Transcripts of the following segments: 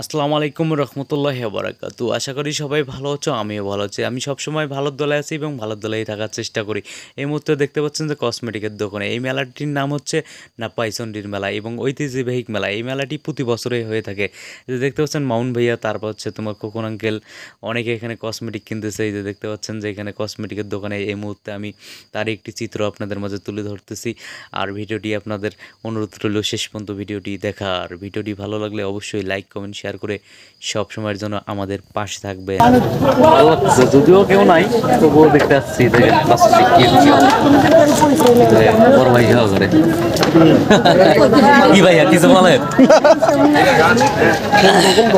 আসসালামু আলাইকুম রহমতুল্লাহি ওয়া বারাকাতুহু। আশা করি সবাই ভালো আছো, আমিও ভালো আছি। আমি সবসময় ভালোর দলে আছি এবং ভালোর দলেই থাকার চেষ্টা করি। এই মুহূর্তে দেখতে পাচ্ছেন যে কসমেটিকের দোকানে এই মেলাটির নাম হচ্ছে নাপাইচন্ডির মেলা এবং ঐতিহ্যবাহী মেলা। এই মেলাটি প্রতি বছরই হয়ে থাকে। এই যে দেখতে পাচ্ছেন মাউন্ট ভাইয়া, তারপর হচ্ছে তোমার কোকন আঙ্কেল, অনেকে এখানে কসমেটিক কিনতেছে। এই যে দেখতে পাচ্ছেন যে এখানে কসমেটিকের দোকানে এই মুহূর্তে আমি তার একটি চিত্র আপনাদের মাঝে তুলে ধরতেছি। আর ভিডিওটি আপনাদের অনুরোধ রইল শেষ পর্যন্ত ভিডিওটি দেখার। ভিডিওটি ভালো লাগলে অবশ্যই লাইক কমেন্ট শেয়ার করে সব সময়ের জন্য আমাদের পাশে থাকবে। যদিও কেউ নাই তবুও দেখতে আসছি বড় ভাই করে কি ভাইয়া কিছু বলেন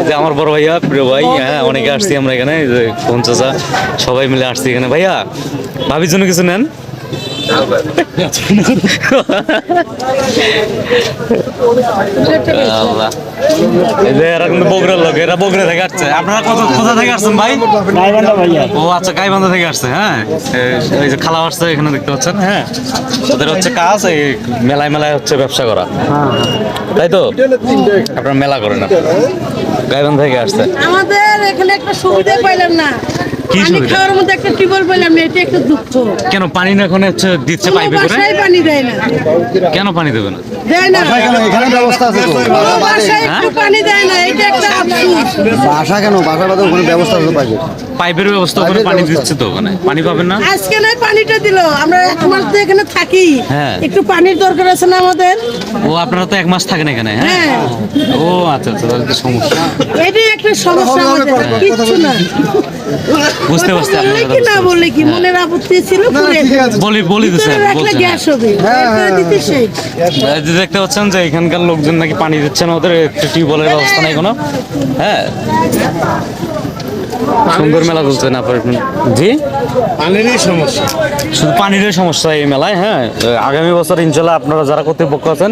যে আমার বড় ভাইয়া প্রিয় ভাই, হ্যাঁ অনেকে আসছি আমরা এখানে, কোন চাচা সবাই মিলে আসছি এখানে। ভাইয়া ভাবির জন্য কিছু নেন। এরা কিন্তু বগুড়ার লোক, এরা বগুড়া থেকে আসছে। আপনারা কোথা থেকে আসছেন ভাই? ও আচ্ছা, গাইবান্ধা থেকে আসছে। হ্যাঁ এই যে খালা আসছে এখানে দেখতে পাচ্ছেন। হ্যাঁ ওদের হচ্ছে কাজ এই মেলায় মেলায় হচ্ছে ব্যবসা করা, তাই তো? আপনারা মেলা করেন, গাইবান্ধা থেকে আসছে। আমাদের এখানে একটা সুবিধা পাইলাম না, কি সুবিধা? খাওয়ার মধ্যে একটা টিউবওয়েল পাইলাম না, এটা একটা দুঃখ। কেন পানি না এখন হচ্ছে দিচ্ছে পাইপে করে? বাসায় পানি দেয় না। কেন পানি দেবে না? দেয় না, এখানে ব্যবস্থা আছে তো। বাসায় একটু পানি দেয় না, এটা একটা আফসোস। বাসা কেন, বাসার বাদে ওখানে ব্যবস্থা আছে পাইবে। পাইপের ব্যবস্থা ওখানে পানি দিচ্ছে তো, ওখানে পানি পাবেন না? আজকে নয় পানিটা দিল, আমরা এক মাস তো এখানে থাকি, হ্যাঁ। একটু পানির দরকার আছে না আমাদের। ও আপনারা তো এক মাস থাকেন এখানে? হ্যাঁ হ্যাঁ, ও আচ্ছা আচ্ছা, তাহলে তো সমস্যা। এটাই একটা সমস্যা আমাদের, কিচ্ছু না। বুঝতে পারছি কথা বললে আপনার কি কথা। না বললে কি, মনের আপত্তি ছিল পুরে বলি তো স্যার, একটা বলছেন। গ্যাস হবে, এরপরে দিতে সেই। এই যে দেখতে পাচ্ছেন যে এখানকার লোকজন নাকি পানি দিচ্ছে না, ওদের টিউবওয়েলের ব্যবস্থা নাই কোনো। হ্যাঁ সুন্দর মেলা চলছে না জি, পানিরই সমস্যা, শুধু পানিরই সমস্যা এই মেলায়। হ্যাঁ আগামী বছর ইনশাল্লাহ আপনারা যারা কর্তৃপক্ষ আছেন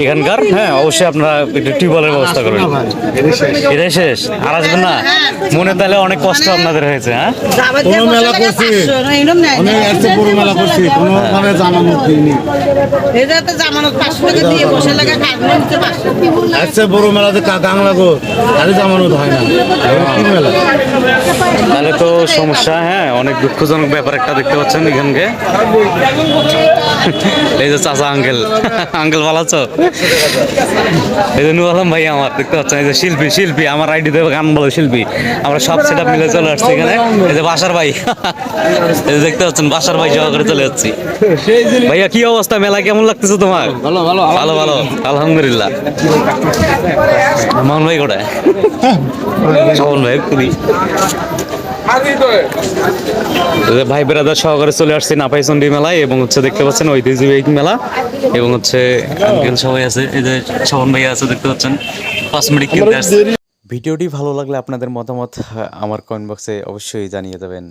এখানকার, হ্যাঁ অবশ্যই আপনারা একটু টিউবওয়েলের ব্যবস্থা করবেন। এটাই শেষ, আর আসবেন না? মনে তাহলে অনেক কষ্ট আপনাদের হয়েছে। হ্যাঁ কোনো মেলা করছি, অনেক একটা বড় মেলা করছি, কোনো মানে জামানত দিইনি। আচ্ছা বড় মেলাতে কাং লাগো, আরে জামানত হয় না, কি মেলা? তাহলে তো সমস্যা। হ্যাঁ অনেক দুঃখজনক ব্যাপার একটা দেখতে পাচ্ছেন এখানকে। এই যে চাচা আঙ্কেল, আঙ্কেল ভালো আছো? এই যে নুর আলম ভাই আমার দেখতে পাচ্ছেন, এই যে শিল্পী আমার আইডিতে গান বলে শিল্পী। আমরা সব সেট আপ মিলে চলে আসছি এখানে। এই যে বাসার ভাই, এই যে দেখতে পাচ্ছেন বাসার ভাই সহকারে চলে যাচ্ছি। ভাইয়া কি অবস্থা, মেলা কেমন লাগতেছে তোমার? ভালো ভালো ভালো ভালো আলহামদুলিল্লাহ। মামুন ভাই কোথায়? মামুন ভাই খুবই ভাই বেড়াদার সহকারে চলে আসছি নাপাইচন্ডী মেলায় এবং হচ্ছে দেখতে পাচ্ছেন ঐতিহ্যবাহী মেলা এবং হচ্ছে আঙ্কেল সবাই আছে, এই যে শোভন ভাইয়া আছে দেখতে পাচ্ছেন, কসমেটিক কিনতে আসছে। ভিডিওটি ভালো লাগলে আপনাদের মতামত আমার কমেন্ট বক্সে অবশ্যই জানিয়ে দেবেন।